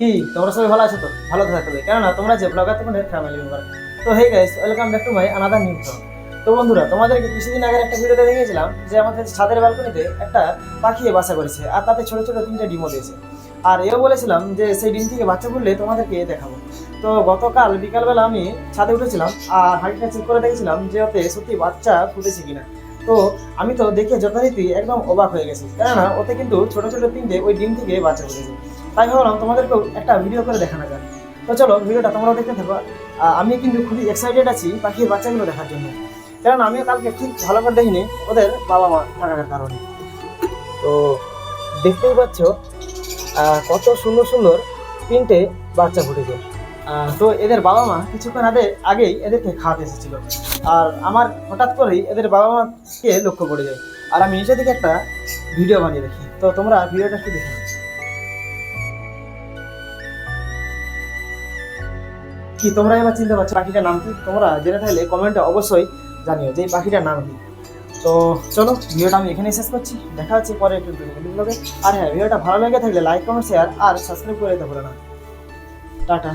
কি তোমরা সবাই ভালো আছো তো? ভালো থাকতে হবে, কেননা তোমরা যে ব্লগার তোমাদের ফ্যামিলি মেম্বার। তো hey guys, welcome back to my another new blog. তো বন্ধুরা, তোমাদেরকে কিছুদিন আগের একটা ভিডিওতে দেখিয়েছিলাম যে আমাদের ছাদের ব্যালকনিতে একটা পাখি বাসা করেছে আর তাতে ছোট ছোট 3টে ডিমও দিয়েছে। আর এও বলেছিলাম যে সেই ডিম থেকে বাচ্চা ফুললে তোমাদেরকে দেখাবো। তো গতকাল বিকালবেলা আমি ছাদে উঠেছিলাম আর হাঁড়িটা চেক করে দেখেছিলাম যে ওতে সত্যি বাচ্চা ফুটেছে কিনা। তো আমি তো দেখে যথারীতি একদম অবাক হয়ে গেছি, কেননা ওতে কিন্তু ছোট ছোট 3টে ওই ডিম থেকে বাচ্চা ফুটেছে। তাই ভাবলাম তোমাদেরকেও একটা ভিডিও করে দেখানো যায়। তো চলো ভিডিওটা তোমরাও দেখতে থাকো। আমি কিন্তু খুবই এক্সাইটেড আছি পাখির বাচ্চাগুলো দেখার জন্য, কারণ আমিও কালকে ঠিক ভালো করে দেখিনি ওদের বাবা মা থাকার কারণে। তো দেখতেই পাচ্ছ কত সুন্দর সুন্দর 3টে বাচ্চা ফুটেছে। তো এদের বাবা মা কিছুক্ষণ আগেই এদেরকে খাওয়াতে এসেছিল, আর আমার হঠাৎ করেই এদের বাবা মাকে লক্ষ্য করে যায়। আর আমি নিচে থেকে একটা ভিডিও বানিয়ে রাখি, তো তোমরা ভিডিওটা একটু দেখে নাও। কি তোমরা এবার চিনতে পারছো পাখিটার নাম কি? তোমরা জেনে থাকলে কমেন্টে অবশ্যই জানিও যে এই পাখিটার নাম কি। তো চলো ভিডিওটা আমি এখানেই শেষ করছি, দেখা হচ্ছে পরে একটু ব্লগে। আর হ্যাঁ, ভিডিওটা ভালো লেগে থাকলে লাইক কমেন্ট শেয়ার আর সাবস্ক্রাইব করে দিতে ভুলো না। টাটা।